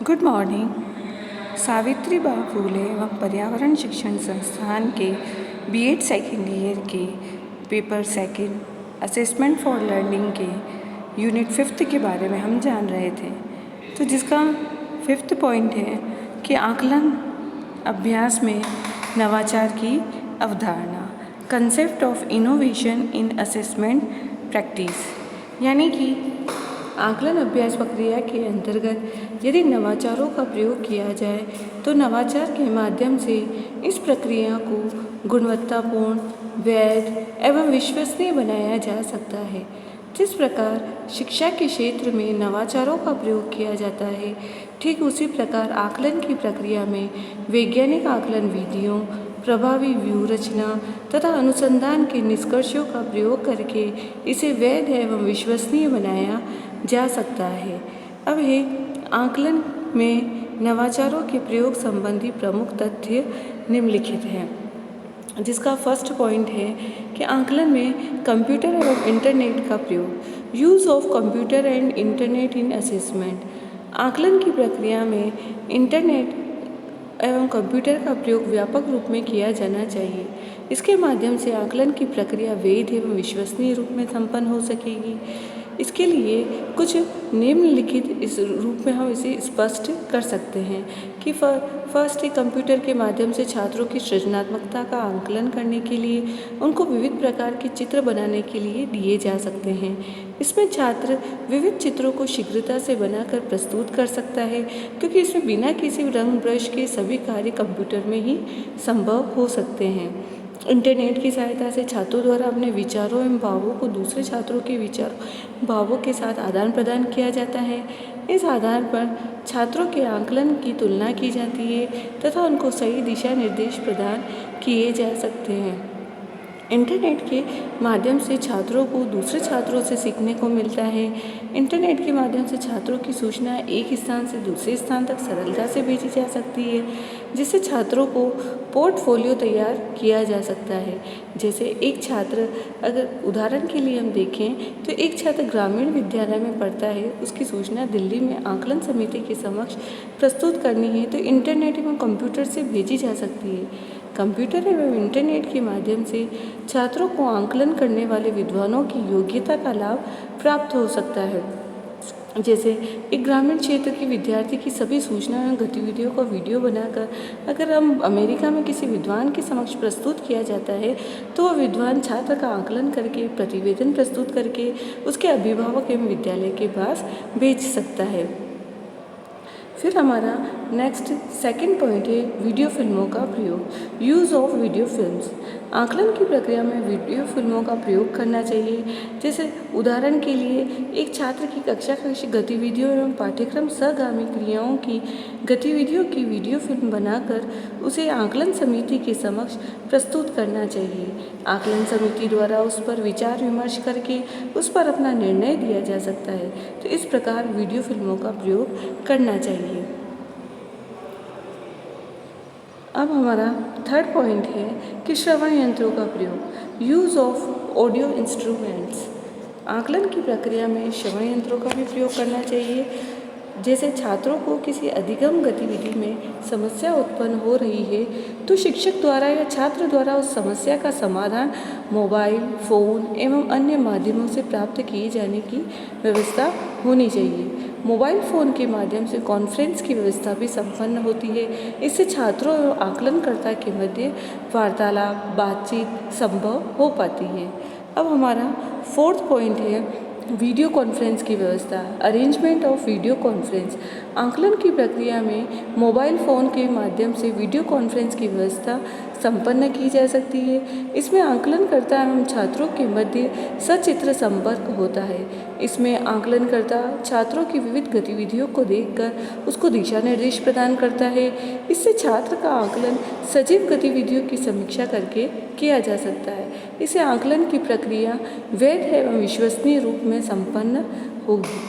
Good morning. Savitribai Phule एवं पर्यावरण शिक्षण संस्थान के बीएड सेकेंड ईयर के paper second assessment for learning के यूनिट 5 के बारे में हम जान रहे थे। तो जिसका 5th पॉइंट है कि आकलन अभ्यास में नवाचार की अवधारणा, concept of innovation in assessment practice, यानी कि आकलन अभ्यास प्रक्रिया के अंतर्गत यदि नवाचारों का प्रयोग किया जाए तो नवाचार के माध्यम से इस प्रक्रिया को गुणवत्तापूर्ण, वैध एवं विश्वसनीय बनाया जा सकता है। जिस प्रकार शिक्षा के क्षेत्र में नवाचारों का प्रयोग किया जाता है, ठीक उसी प्रकार आकलन की प्रक्रिया में वैज्ञानिक आकलन विधियों, प्रभावी व्यूह रचना तथा अनुसंधान के निष्कर्षों का प्रयोग करके इसे वैध एवं विश्वसनीय बनाया जा सकता है। अब है आकलन में नवाचारों के प्रयोग संबंधी प्रमुख तथ्य निम्नलिखित हैं। जिसका फर्स्ट पॉइंट है कि आकलन में कंप्यूटर एवं इंटरनेट का प्रयोग, use of computer and internet in assessment. आकलन की प्रक्रिया में इंटरनेट एवं कंप्यूटर का प्रयोग व्यापक रूप में किया जाना चाहिए। इसके माध्यम से आकलन की प्रक्रिया वैध एवं विश्वसनीय रूप में संपन्न हो सकेगी। इसके लिए कुछ निम्नलिखित इस रूप में हम इसे स्पष्ट कर सकते हैं कि फर्स्ट कंप्यूटर के माध्यम से छात्रों की सृजनात्मकता का आकलन करने के लिए उनको विविध प्रकार के चित्र बनाने के लिए दिए जा सकते हैं। इसमें छात्र विविध चित्रों को शीघ्रता से बनाकर प्रस्तुत कर सकता है, क्योंकि इसमें बिना किसी रंग ब्रश के सभी कार्य कंप्यूटर में ही संभव हो सकते हैं। इंटरनेट की सहायता से छात्रों द्वारा अपने विचारों एवं भावों को दूसरे छात्रों के विचारों भावों के साथ आदान प्रदान किया जाता है। इस आधार पर छात्रों के आकलन की तुलना की जाती है तथा उनको सही दिशा निर्देश प्रदान किए जा सकते हैं। इंटरनेट के माध्यम से छात्रों को दूसरे छात्रों से सीखने को मिलता है। इंटरनेट के माध्यम से छात्रों की सूचना एक स्थान से दूसरे स्थान तक सरलता से भेजी जा सकती है, जिससे छात्रों को पोर्टफोलियो तैयार किया जा सकता है। जैसे एक छात्र, अगर उदाहरण के लिए हम देखें तो एक छात्र ग्रामीण विद्यालय में पढ़ता है, उसकी सूचना दिल्ली में आकलन समिति के समक्ष प्रस्तुत करनी है तो इंटरनेट एवं कंप्यूटर से भेजी जा सकती है। कंप्यूटर एवं इंटरनेट के माध्यम से छात्रों को आकलन करने वाले विद्वानों की योग्यता का लाभ प्राप्त हो सकता है। जैसे एक ग्रामीण क्षेत्र के विद्यार्थी की सभी सूचना एवं गतिविधियों का वीडियो बनाकर अगर हम अमेरिका में किसी विद्वान के समक्ष प्रस्तुत किया जाता है तो वह विद्वान छात्र का आकलन करके प्रतिवेदन प्रस्तुत करके उसके अभिभावक एवं विद्यालय के पास भेज सकता है। फिर हमारा नेक्स्ट सेकंड पॉइंट है वीडियो फिल्मों का प्रयोग, यूज़ ऑफ वीडियो फिल्म्स। आकलन की प्रक्रिया में वीडियो फिल्मों का प्रयोग करना चाहिए। जैसे उदाहरण के लिए एक छात्र की कक्षा गतिविधियों एवं पाठ्यक्रम सहगामी क्रियाओं की गतिविधियों की वीडियो फिल्म बनाकर उसे आकलन समिति के समक्ष प्रस्तुत करना चाहिए। आकलन समिति द्वारा उस पर विचार विमर्श करके उस पर अपना निर्णय दिया जा सकता है। तो इस प्रकार वीडियो फिल्मों का प्रयोग करना चाहिए। अब हमारा थर्ड पॉइंट है कि श्रवण यंत्रों का प्रयोग, यूज़ ऑफ ऑडियो इंस्ट्रूमेंट्स। आकलन की प्रक्रिया में श्रवण यंत्रों का भी प्रयोग करना चाहिए। जैसे छात्रों को किसी अधिगम गतिविधि में समस्या उत्पन्न हो रही है तो शिक्षक द्वारा या छात्र द्वारा उस समस्या का समाधान मोबाइल, फ़ोन एवं अन्य माध्यमों से प्राप्त किए जाने की व्यवस्था होनी चाहिए। मोबाइल फ़ोन के माध्यम से कॉन्फ्रेंस की व्यवस्था भी संपन्न होती है। इससे छात्रों एवं आकलनकर्ता के मध्य वार्तालाप, बातचीत संभव हो पाती है। अब हमारा फोर्थ पॉइंट है वीडियो कॉन्फ्रेंस की व्यवस्था, अरेंजमेंट ऑफ वीडियो कॉन्फ्रेंस। आकलन की प्रक्रिया में मोबाइल फ़ोन के माध्यम से वीडियो कॉन्फ्रेंस की व्यवस्था संपन्न की जा सकती है। इसमें आकलनकर्ता एवं छात्रों के मध्य सचित्र संपर्क होता है। इसमें आकलनकर्ता छात्रों की विविध गतिविधियों को देखकर उसको दिशा निर्देश प्रदान करता है। इससे छात्र का आकलन सजीव गतिविधियों की समीक्षा करके किया जा सकता है। इसे आकलन की प्रक्रिया वैध एवं विश्वसनीय रूप में संपन्न होगी।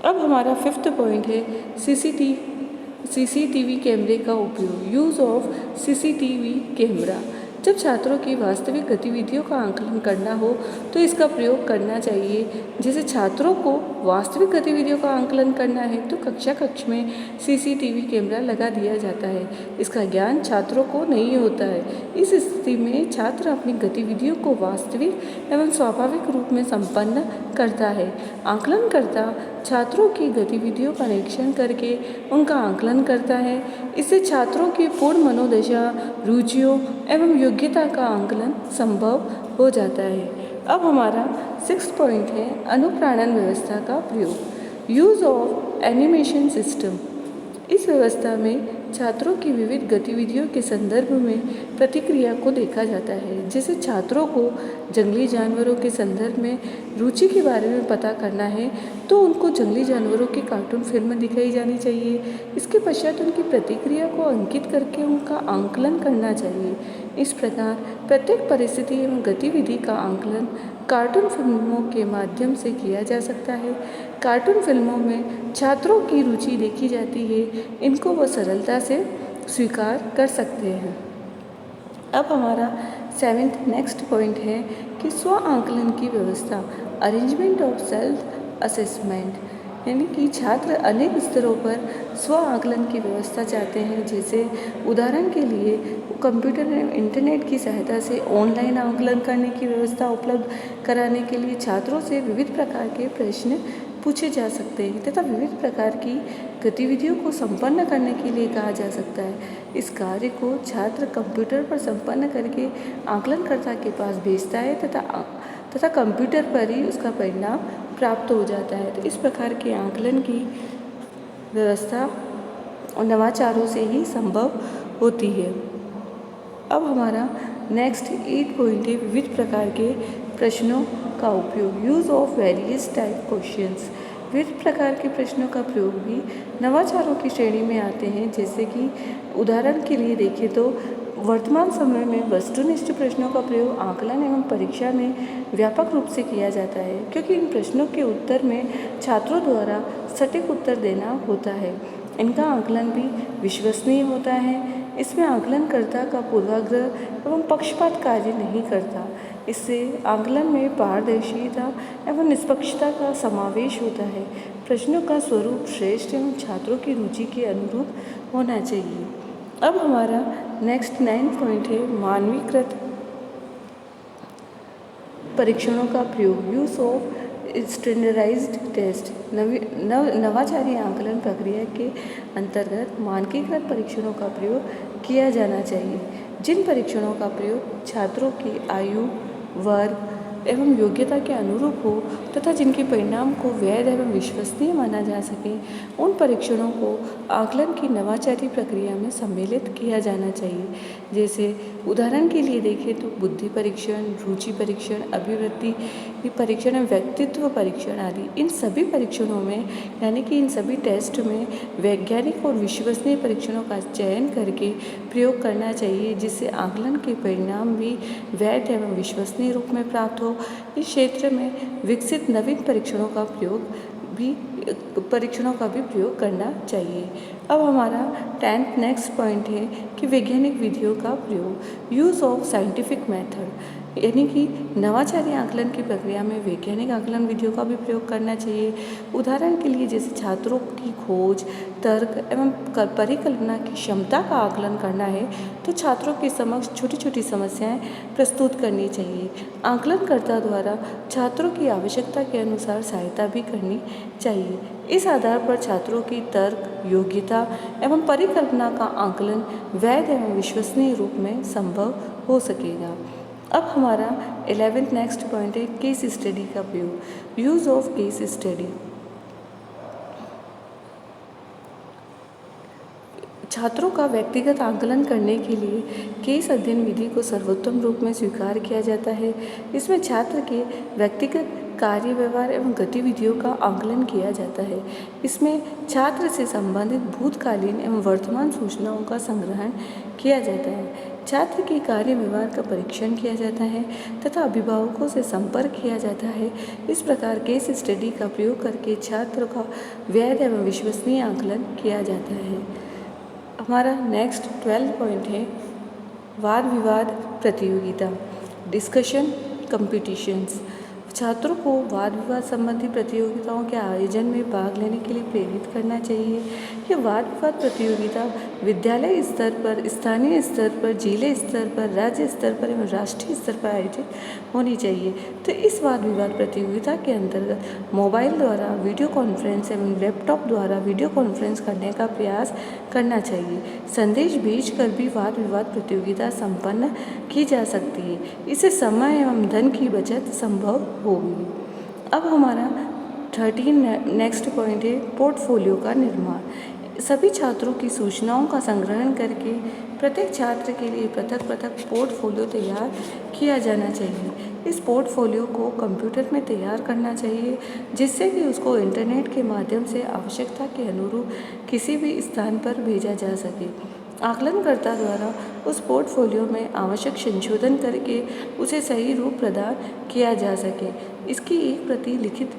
अब हमारा 5th पॉइंट है सीसीटीवी कैमरे का उपयोग, यूज़ ऑफ सीसीटीवी कैमरा। जब छात्रों की वास्तविक गतिविधियों का आकलन करना हो तो इसका प्रयोग करना चाहिए। जैसे छात्रों को वास्तविक गतिविधियों का आकलन करना है तो कक्ष में सीसीटीवी कैमरा लगा दिया जाता है। इसका ज्ञान छात्रों को नहीं होता है। इस स्थिति में छात्र अपनी गतिविधियों को वास्तविक एवं स्वाभाविक रूप में संपन्न करता है। आकलनकर्ता छात्रों की गतिविधियों का निरीक्षण करके उनका आकलन करता है। इससे छात्रों की पूर्ण मनोदशा, रुचियों एवं योग्यता का आकलन संभव हो जाता है। अब हमारा 6 पॉइंट है अनुप्राणन व्यवस्था का प्रयोग, यूज़ ऑफ एनिमेशन सिस्टम। इस व्यवस्था में छात्रों की विविध गतिविधियों के संदर्भ में प्रतिक्रिया को देखा जाता है। जैसे छात्रों को जंगली जानवरों के संदर्भ में रुचि के बारे में पता करना है तो उनको जंगली जानवरों की कार्टून फिल्म दिखाई जानी चाहिए। इसके पश्चात उनकी प्रतिक्रिया को अंकित करके उनका आकलन करना चाहिए। इस प्रकार प्रत्येक परिस्थिति एवं गतिविधि का आकलन कार्टून फिल्मों के माध्यम से किया जा सकता है। कार्टून फिल्मों में छात्रों की रुचि देखी जाती है, इनको वह सरलता से स्वीकार कर सकते हैं। अब हमारा 7th नेक्स्ट पॉइंट है कि स्व आकलन की व्यवस्था, अरेंजमेंट ऑफ सेल्फ असेसमेंट, यानी कि छात्र अनेक स्तरों पर स्व आकलन की व्यवस्था चाहते हैं। जैसे उदाहरण के लिए कंप्यूटर एवं इंटरनेट की सहायता से ऑनलाइन आकलन करने की व्यवस्था उपलब्ध कराने के लिए छात्रों से विविध प्रकार के प्रश्न पूछे जा सकते हैं तथा विविध प्रकार की गतिविधियों को संपन्न करने के लिए कहा जा सकता है। इस कार्य को छात्र कंप्यूटर पर संपन्न करके आकलनकर्ता के पास भेजता है तथा कंप्यूटर पर ही उसका परिणाम प्राप्त हो जाता है। तो इस प्रकार के आकलन की व्यवस्था और नवाचारों से ही संभव होती है। अब हमारा नेक्स्ट 8 पॉइंट है विविध प्रकार के प्रश्नों का उपयोग, use of various type questions. विविध प्रकार के प्रश्नों का प्रयोग भी नवाचारों की श्रेणी में आते हैं। जैसे कि उदाहरण के लिए देखें तो वर्तमान समय में वस्तुनिष्ठ प्रश्नों का प्रयोग आकलन एवं परीक्षा में व्यापक रूप से किया जाता है, क्योंकि इन प्रश्नों के उत्तर में छात्रों द्वारा सटीक उत्तर देना होता है। इनका आकलन भी विश्वसनीय होता है। इसमें आकलनकर्ता का पूर्वाग्रह एवं पक्षपात कार्य नहीं करता। इससे आकलन में पारदर्शिता एवं निष्पक्षता का समावेश होता है। प्रश्नों का स्वरूप श्रेष्ठ एवं छात्रों की रुचि के अनुरूप होना चाहिए। अब हमारा नेक्स्ट 9 पॉइंट है मानवीकृत परीक्षणों का प्रयोग, यूज़ ऑफ स्टैंडर्डाइज्ड टेस्ट। नवाचारी आकलन प्रक्रिया के अंतर्गत मानकीकृत परीक्षणों का प्रयोग किया जाना चाहिए, जिन परीक्षणों का प्रयोग छात्रों की आयु, वर्ग एवं योग्यता के अनुरूप हो तथा जिनके परिणाम को वैध एवं विश्वसनीय माना जा सके, उन परीक्षणों को आकलन की नवाचारी प्रक्रिया में सम्मिलित किया जाना चाहिए। जैसे उदाहरण के लिए देखें तो बुद्धि परीक्षण, रुचि परीक्षण, अभिवृत्ति परीक्षण एवं व्यक्तित्व परीक्षण आदि। इन सभी परीक्षणों में यानी कि इन सभी टेस्ट में वैज्ञानिक और विश्वसनीय परीक्षणों का चयन करके प्रयोग करना चाहिए, जिससे आकलन के परिणाम भी वैध एवं विश्वसनीय रूप में प्राप्त हो। इस क्षेत्र में विकसित नवीन परीक्षणों का भी प्रयोग करना चाहिए। अब हमारा 10th नेक्स्ट पॉइंट है कि वैज्ञानिक विधियों का प्रयोग, यूज़ ऑफ साइंटिफिक मेथड, यानी कि नवाचारी आकलन की प्रक्रिया में वैज्ञानिक आकलन विधियों का भी प्रयोग करना चाहिए। उदाहरण के लिए जैसे छात्रों की खोज, तर्क एवं परिकल्पना की क्षमता का आकलन करना है तो छात्रों के समक्ष छोटी छोटी समस्याएं प्रस्तुत करनी चाहिए। आकलनकर्ता द्वारा छात्रों की आवश्यकता के अनुसार सहायता भी करनी चाहिए। इस आधार पर छात्रों की तर्क, योग्यता एवं परिकल्पना का आकलन वैध एवं विश्वसनीय रूप में संभव हो सकेगा। अब हमारा 11th नेक्स्ट पॉइंट है केस स्टडी का प्रयोग, यूज़ ऑफ केस स्टडी। छात्रों का व्यक्तिगत आकलन करने के लिए केस अध्ययन विधि को सर्वोत्तम रूप में स्वीकार किया जाता है। इसमें छात्र के व्यक्तिगत कार्य, व्यवहार एवं गतिविधियों का आकलन किया जाता है। इसमें छात्र से संबंधित भूतकालीन एवं वर्तमान सूचनाओं का संग्रहण किया जाता है। छात्र के कार्य व्यवहार का परीक्षण किया जाता है तथा अभिभावकों से संपर्क किया जाता है। इस प्रकार केस स्टडी का प्रयोग करके छात्र का वैध एवं विश्वसनीय आकलन किया जाता है। हमारा नेक्स्ट 12 पॉइंट है वाद विवाद प्रतियोगिता, डिस्कशन कंपटीशंस। छात्रों को वाद विवाद संबंधी प्रतियोगिताओं के आयोजन में भाग लेने के लिए प्रेरित करना चाहिए। ये वाद विवाद प्रतियोगिता विद्यालय स्तर पर, स्थानीय स्तर पर, जिले स्तर पर, राज्य स्तर पर एवं राष्ट्रीय स्तर पर आयोजित होनी चाहिए। तो इस वाद विवाद प्रतियोगिता के अंतर्गत मोबाइल द्वारा वीडियो कॉन्फ्रेंस एवं लैपटॉप द्वारा वीडियो कॉन्फ्रेंस करने का प्रयास करना चाहिए। संदेश भेजकर भी वाद विवाद प्रतियोगिता संपन्न की जा सकती है। इससे समय एवं धन की बचत संभव होगी। अब हमारा 13 नेक्स्ट पॉइंट है पोर्टफोलियो का निर्माण। सभी छात्रों की सूचनाओं का संग्रहण करके प्रत्येक छात्र के लिए पृथक पृथक पोर्टफोलियो तैयार किया जाना चाहिए। इस पोर्टफोलियो को कंप्यूटर में तैयार करना चाहिए, जिससे कि उसको इंटरनेट के माध्यम से आवश्यकता के अनुरूप किसी भी स्थान पर भेजा जा सके। आकलनकर्ता द्वारा उस पोर्टफोलियो में आवश्यक संशोधन करके उसे सही रूप प्रदान किया जा सके। इसकी एक प्रति लिखित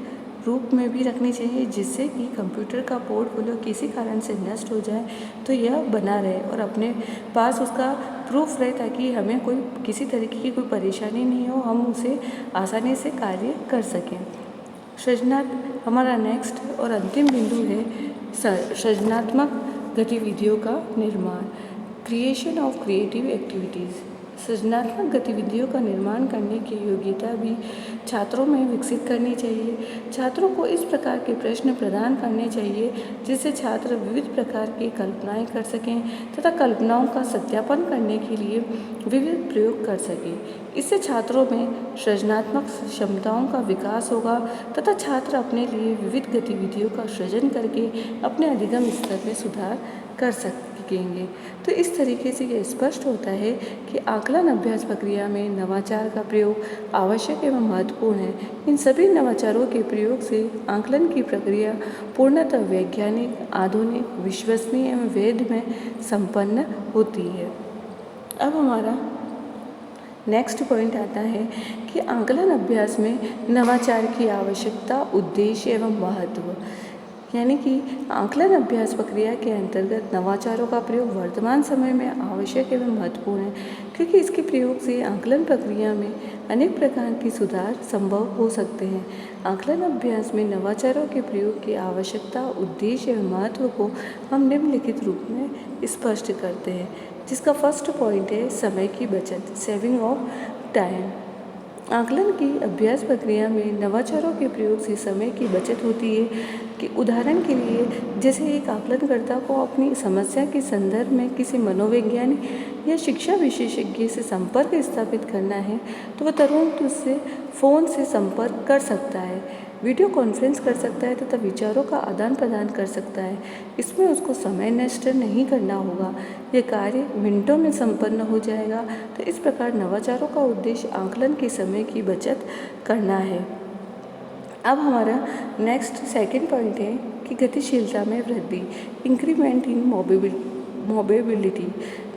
रूप में भी रखनी चाहिए, जिससे कि कंप्यूटर का पोर्टफोलियो किसी कारण से नष्ट हो जाए तो यह बना रहे और अपने पास उसका प्रूफ रहे, ताकि हमें कोई किसी तरीके की कोई परेशानी नहीं हो, हम उसे आसानी से कार्य कर सकें। सृजनात्मक हमारा नेक्स्ट और अंतिम बिंदु है सृजनात्मक गतिविधियों का निर्माण, क्रिएशन ऑफ क्रिएटिव एक्टिविटीज़। सृजनात्मक गतिविधियों का निर्माण करने की योग्यता भी छात्रों में विकसित करनी चाहिए। छात्रों को इस प्रकार के प्रश्न प्रदान करने चाहिए जिससे छात्र विविध प्रकार की कल्पनाएं कर सकें तथा कल्पनाओं का सत्यापन करने के लिए विविध प्रयोग कर सकें। इससे छात्रों में सृजनात्मक क्षमताओं का विकास होगा तथा छात्र अपने लिए विविध गतिविधियों का सृजन करके अपने अधिगम स्तर में सुधार कर सकेंगे। तो इस तरीके से यह स्पष्ट होता है कि आकलन अभ्यास प्रक्रिया में नवाचार का प्रयोग आवश्यक एवं महत्वपूर्ण है। इन सभी नवाचारों के प्रयोग से आकलन की प्रक्रिया पूर्णतः वैज्ञानिक, आधुनिक, विश्वसनीय एवं वैध में संपन्न होती है। अब हमारा नेक्स्ट पॉइंट आता है कि आकलन अभ्यास में नवाचार की आवश्यकता, उद्देश्य एवं महत्व। यानी कि आकलन अभ्यास प्रक्रिया के अंतर्गत नवाचारों का प्रयोग वर्तमान समय में आवश्यक एवं महत्वपूर्ण है, क्योंकि इसके प्रयोग से आकलन प्रक्रिया में अनेक प्रकार के सुधार संभव हो सकते हैं। आकलन अभ्यास में नवाचारों के प्रयोग की आवश्यकता, उद्देश्य एवं महत्व को हम निम्नलिखित रूप में स्पष्ट करते हैं, जिसका फर्स्ट पॉइंट है समय की बचत, सेविंग ऑफ टाइम। आकलन की अभ्यास प्रक्रिया में नवाचारों के प्रयोग से समय की बचत होती है। कि उदाहरण के लिए जैसे एक आकलनकर्ता को अपनी समस्या के संदर्भ में किसी मनोवैज्ञानिक या शिक्षा विशेषज्ञ से संपर्क स्थापित करना है तो वह तुरंत उससे फ़ोन से संपर्क कर सकता है, वीडियो कॉन्फ्रेंस कर सकता है तथा विचारों का आदान प्रदान कर सकता है। इसमें उसको समय नष्ट नहीं करना होगा, यह कार्य मिनटों में संपन्न हो जाएगा। तो इस प्रकार नवाचारों का उद्देश्य आकलन के समय की बचत करना है। अब हमारा नेक्स्ट सेकंड पॉइंट है कि गतिशीलता में वृद्धि, इंक्रीमेंट इन मोबिलिटी।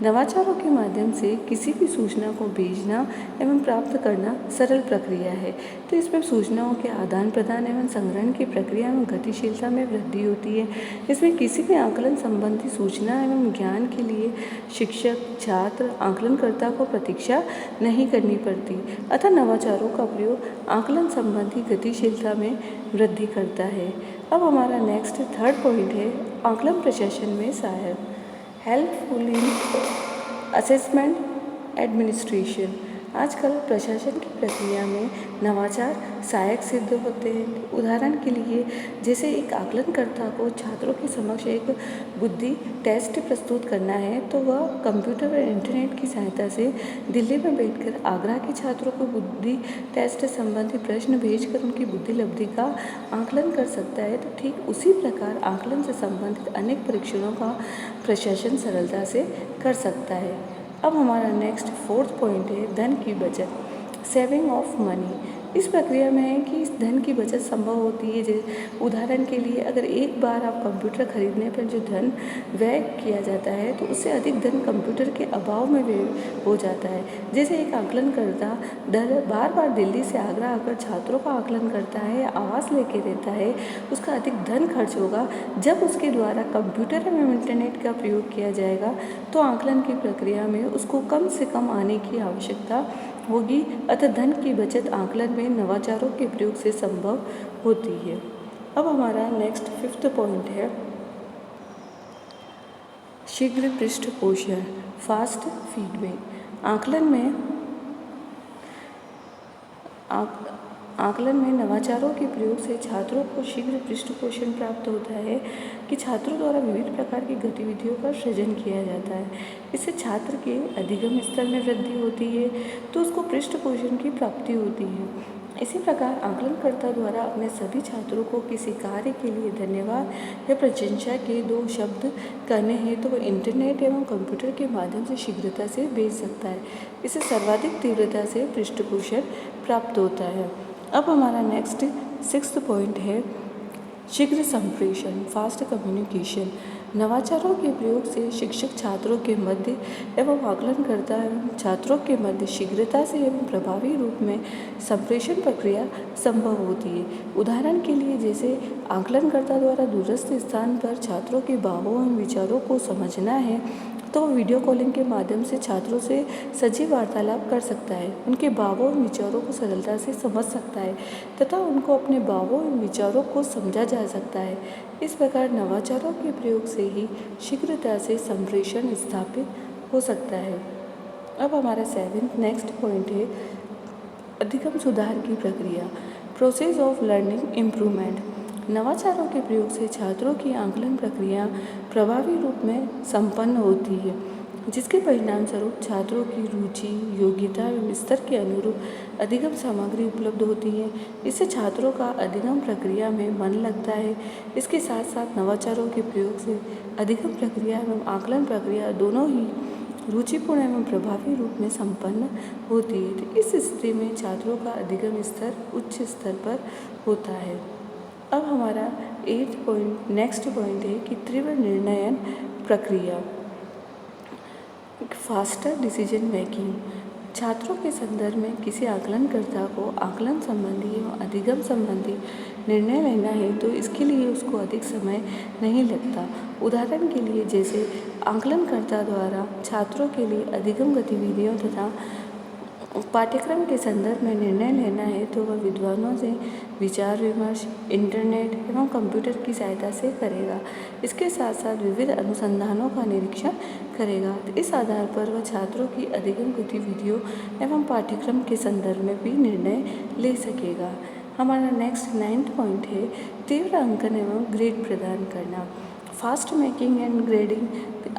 नवाचारों के माध्यम से किसी भी सूचना को भेजना एवं प्राप्त करना सरल प्रक्रिया है। तो इसमें सूचनाओं के आदान प्रदान एवं संग्रहण की प्रक्रिया में गतिशीलता में वृद्धि होती है। इसमें किसी भी आकलन संबंधी सूचना एवं ज्ञान के लिए शिक्षक, छात्र, आकलनकर्ता को प्रतीक्षा नहीं करनी पड़ती। अतः नवाचारों का प्रयोग आकलन संबंधी गतिशीलता में वृद्धि करता है। अब हमारा नेक्स्ट थर्ड पॉइंट है आकलन प्रशासन में सहायक, हेल्पफुल इन असेसमेंट एडमिनिस्ट्रेशन। आजकल प्रशासन की प्रक्रिया में नवाचार सहायक सिद्ध होते हैं। उदाहरण के लिए जैसे एक आकलनकर्ता को छात्रों के समक्ष एक बुद्धि टेस्ट प्रस्तुत करना है तो वह कंप्यूटर और इंटरनेट की सहायता से दिल्ली में बैठकर आगरा के छात्रों को बुद्धि टेस्ट संबंधी प्रश्न भेजकर उनकी बुद्धि लब्धि का आकलन कर सकता है। तो ठीक उसी प्रकार आकलन से संबंधित अनेक परीक्षणों का प्रशासन सरलता से कर सकता है। अब हमारा नेक्स्ट फोर्थ पॉइंट है धन की बचत, सेविंग ऑफ मनी। इस प्रक्रिया में है कि इस धन की बचत संभव होती है। जैसे उदाहरण के लिए अगर एक बार आप कंप्यूटर खरीदने पर जो धन व्यय किया जाता है तो उससे अधिक धन कंप्यूटर के अभाव में व्यय हो जाता है। जैसे एक आकलनकर्ता बार बार दिल्ली से आगरा आकर छात्रों का आकलन करता है या आवास लेके रहता है, उसका अधिक धन खर्च होगा। जब उसके द्वारा कंप्यूटर एवं इंटरनेट का प्रयोग किया जाएगा तो आकलन की प्रक्रिया में उसको कम से कम आने की आवश्यकता होगी। अतः धन की बचत आकलन में नवाचारों के प्रयोग से संभव होती है। अब हमारा नेक्स्ट 5th पॉइंट है शीघ्र पृष्ठपोषण, फास्ट फीडबैक। आकलन में नवाचारों के प्रयोग से छात्रों को शीघ्र पृष्ठपोषण प्राप्त होता है कि छात्रों द्वारा विविध प्रकार की गतिविधियों का सृजन किया जाता है। इससे छात्र के अधिगम स्तर में वृद्धि होती है तो उसको पृष्ठपोषण की प्राप्ति होती है। इसी प्रकार आकलनकर्ता द्वारा अपने सभी छात्रों को किसी कार्य के लिए धन्यवाद या प्रशंसा के 2 शब्द करने हैं तो वह इंटरनेट एवं कंप्यूटर के माध्यम से शीघ्रता से भेज सकता है। इससे सर्वाधिक तीव्रता से पृष्ठपोषण प्राप्त होता है। अब हमारा नेक्स्ट 6th पॉइंट है शीघ्र संप्रेषण, फास्ट कम्युनिकेशन। नवाचारों के प्रयोग से शिक्षक छात्रों के मध्य एवं आकलनकर्ता एवं छात्रों के मध्य शीघ्रता से एवं प्रभावी रूप में संप्रेषण प्रक्रिया संभव होती है। उदाहरण के लिए जैसे आकलनकर्ता द्वारा दूरस्थ स्थान पर छात्रों के भावों एवं विचारों को समझना है तो वीडियो कॉलिंग के माध्यम से छात्रों से सजीव वार्तालाप कर सकता है, उनके भावों और विचारों को सरलता से समझ सकता है तथा उनको अपने भावों और विचारों को समझा जा सकता है। इस प्रकार नवाचारों के प्रयोग से ही शीघ्रता से संप्रेषण स्थापित हो सकता है। अब हमारा 7th नेक्स्ट पॉइंट है अधिगम सुधार की प्रक्रिया, प्रोसेस ऑफ लर्निंग इम्प्रूवमेंट। नवाचारों के प्रयोग से छात्रों की आकलन प्रक्रिया प्रभावी रूप में संपन्न होती है, जिसके परिणाम स्वरूप छात्रों की रुचि, योग्यता एवं स्तर के अनुरूप अधिगम सामग्री उपलब्ध होती है। इससे छात्रों का अधिगम प्रक्रिया में मन लगता है। इसके साथ साथ नवाचारों के प्रयोग से अधिगम प्रक्रिया एवं आकलन प्रक्रिया दोनों ही रुचिपूर्ण एवं प्रभावी रूप में संपन्न होती है। तो इस स्थिति में छात्रों का अधिगम स्तर उच्च स्तर पर होता है। अब हमारा 8th पॉइंट नेक्स्ट पॉइंट है कि तीव्र निर्णयन प्रक्रिया, फास्टर डिसीजन मेकिंग। छात्रों के संदर्भ में किसी आकलनकर्ता को आकलन संबंधी एवं अधिगम संबंधी निर्णय लेना है तो इसके लिए उसको अधिक समय नहीं लगता। उदाहरण के लिए जैसे आकलनकर्ता द्वारा छात्रों के लिए अधिगम गतिविधियों तथा पाठ्यक्रम के संदर्भ में निर्णय लेना है तो वह विद्वानों से विचार विमर्श, इंटरनेट एवं कंप्यूटर की सहायता से करेगा। इसके साथ साथ विविध अनुसंधानों का निरीक्षण करेगा। तो इस आधार पर वह छात्रों की अधिगम गतिविधियों एवं पाठ्यक्रम के संदर्भ में भी निर्णय ले सकेगा। हमारा नेक्स्ट 9th पॉइंट है तीव्र अंकन एवं ग्रेड प्रदान करना, फास्ट मेकिंग एंड ग्रेडिंग।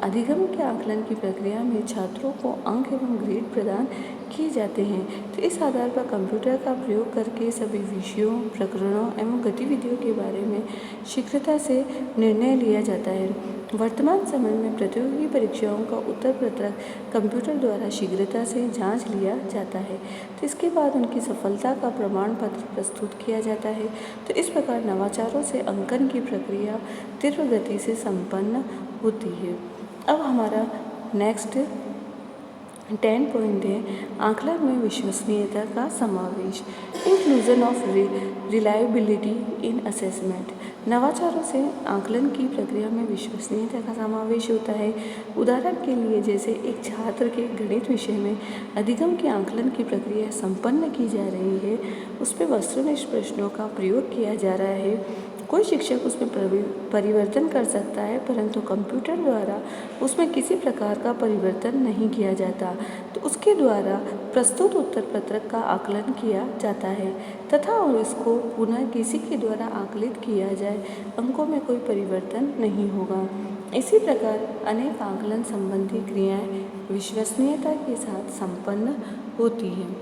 अधिगम के आकलन की प्रक्रिया में छात्रों को अंक एवं ग्रेड प्रदान किए जाते हैं। तो इस आधार पर कंप्यूटर का प्रयोग करके सभी विषयों, प्रकरणों एवं गतिविधियों के बारे में शीघ्रता से निर्णय लिया जाता है। वर्तमान समय में प्रतियोगी परीक्षाओं का उत्तर पत्रक कंप्यूटर द्वारा शीघ्रता से जांच लिया जाता है तो इसके बाद उनकी सफलता का प्रमाण पत्र प्रस्तुत किया जाता है। तो इस प्रकार नवाचारों से अंकन की प्रक्रिया तीव्र गति से संपन्न होती है। अब हमारा नेक्स्ट 10 पॉइंट है आकलन में विश्वसनीयता का समावेश, inclusion of reliability in assessment. नवाचारों से आकलन की प्रक्रिया में विश्वसनीयता का समावेश होता है। उदाहरण के लिए जैसे एक छात्र के गणित विषय में अधिगम के आकलन की प्रक्रिया संपन्न की जा रही है, उस पर वस्तुनिष्ठ प्रश्नों का प्रयोग किया जा रहा है। कोई शिक्षक उसमें परिवर्तन कर सकता है परंतु कंप्यूटर द्वारा उसमें किसी प्रकार का परिवर्तन नहीं किया जाता तो उसके द्वारा प्रस्तुत उत्तर पत्रक का आकलन किया जाता है तथा और इसको पुनः किसी के द्वारा आकलित किया जाए, अंकों में कोई परिवर्तन नहीं होगा। इसी प्रकार अनेक आकलन संबंधी क्रियाएं विश्वसनीयता के साथ संपन्न होती हैं।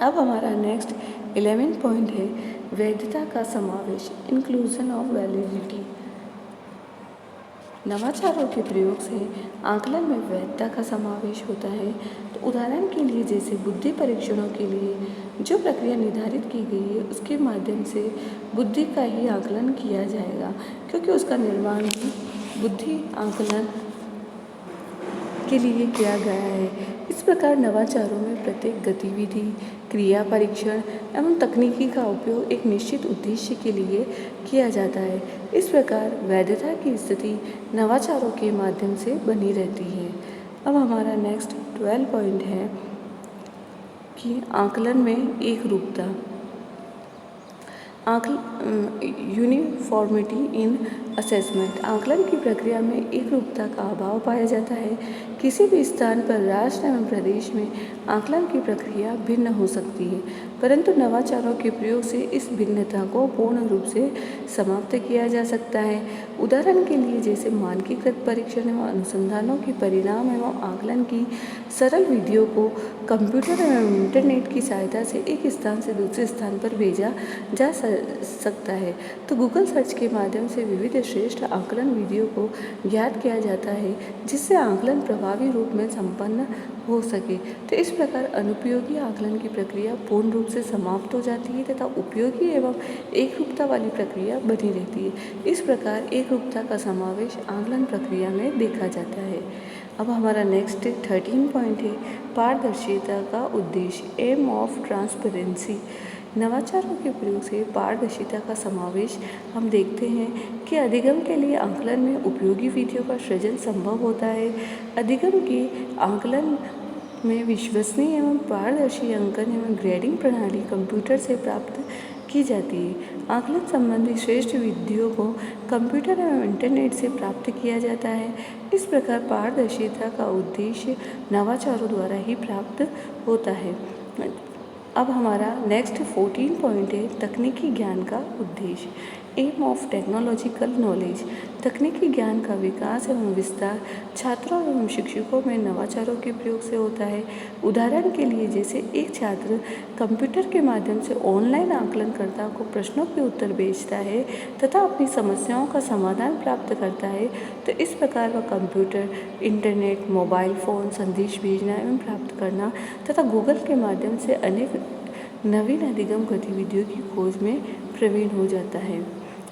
अब हमारा नेक्स्ट 11 पॉइंट है वैधता का समावेश, इंक्लूजन ऑफ वैलिडिटी। नवाचारों के प्रयोग से आकलन में वैधता का समावेश होता है। तो उदाहरण के लिए जैसे बुद्धि परीक्षणों के लिए जो प्रक्रिया निर्धारित की गई है उसके माध्यम से बुद्धि का ही आकलन किया जाएगा, क्योंकि उसका निर्माण भी बुद्धि आकलन के लिए किया गया है। इस प्रकार नवाचारों में प्रत्येक गतिविधि, क्रिया परीक्षण एवं तकनीकी का उपयोग एक निश्चित उद्देश्य के लिए किया जाता है। इस प्रकार वैधता की स्थिति नवाचारों के माध्यम से बनी रहती है। अब हमारा नेक्स्ट 12 पॉइंट है कि आकलन में एक रूपता। Uniformity in assessment. आकलन की प्रक्रिया में एक रूपता का अभाव पाया जाता है। किसी भी स्थान पर राष्ट्र एवं प्रदेश में आकलन की प्रक्रिया भिन्न हो सकती है, परंतु नवाचारों के प्रयोग से इस भिन्नता को पूर्ण रूप से समाप्त किया जा सकता है। उदाहरण के लिए जैसे मानकीकृत परीक्षण एवं अनुसंधानों के परिणाम एवं आकलन की सरल विधियों को कंप्यूटर एवं इंटरनेट की सहायता से एक स्थान से दूसरे स्थान पर भेजा जा सकता है। तो गूगल सर्च के माध्यम से विविध श्रेष्ठ आकलन विधियों को ज्ञात किया जाता है, जिससे आकलन प्रभावी रूप में संपन्न हो सके। तो इस प्रकार अनुपयोगी आकलन की प्रक्रिया पूर्ण रूप से समाप्त हो जाती है तथा उपयोगी एवं एकरूपता वाली प्रक्रिया बनी रहती है। इस प्रकार एकरूपता का समावेश आकलन प्रक्रिया में देखा जाता है। अब हमारा नेक्स्ट 13 पॉइंट है पारदर्शिता का उद्देश्य, एम ऑफ ट्रांसपेरेंसी। नवाचारों के प्रयोग से पारदर्शिता का समावेश हम देखते हैं कि अधिगम के लिए आकलन में उपयोगी विधियों का सृजन संभव होता है। अधिगम के आकलन में विश्वसनीय एवं पारदर्शी अंकन एवं ग्रेडिंग प्रणाली कंप्यूटर से प्राप्त की जाती है। आकलन संबंधी श्रेष्ठ विधियों को कंप्यूटर एवं इंटरनेट से प्राप्त किया जाता है। इस प्रकार पारदर्शिता का उद्देश्य नवाचारों द्वारा ही प्राप्त होता है। अब हमारा नेक्स्ट 14 पॉइंट है तकनीकी ज्ञान का उद्देश्य, एम ऑफ टेक्नोलॉजिकल नॉलेज। तकनीकी ज्ञान का विकास एवं विस्तार छात्रों एवं शिक्षकों में नवाचारों के प्रयोग से होता है। उदाहरण के लिए जैसे एक छात्र कंप्यूटर के माध्यम से ऑनलाइन आकलनकर्ता को प्रश्नों के उत्तर भेजता है तथा अपनी समस्याओं का समाधान प्राप्त करता है, तो इस प्रकार वह कंप्यूटर, इंटरनेट, मोबाइल फ़ोन, संदेश भेजना एवं प्राप्त करना तथा गूगल के माध्यम से अनेक नवीन अधिगम गतिविधियों की खोज में प्रवीण हो जाता है।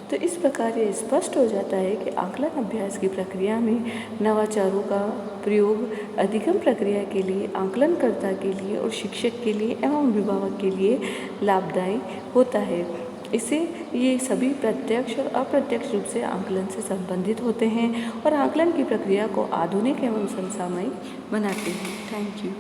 तो इस प्रकार यह स्पष्ट हो जाता है कि आकलन अभ्यास की प्रक्रिया में नवाचारों का प्रयोग अधिगम प्रक्रिया के लिए, आकलनकर्ता के लिए और शिक्षक के लिए एवं अभिभावक के लिए लाभदायी होता है। इससे ये सभी प्रत्यक्ष और अप्रत्यक्ष रूप से आकलन से संबंधित होते हैं और आकलन की प्रक्रिया को आधुनिक एवं समसामयिक बनाते हैं। Thank you.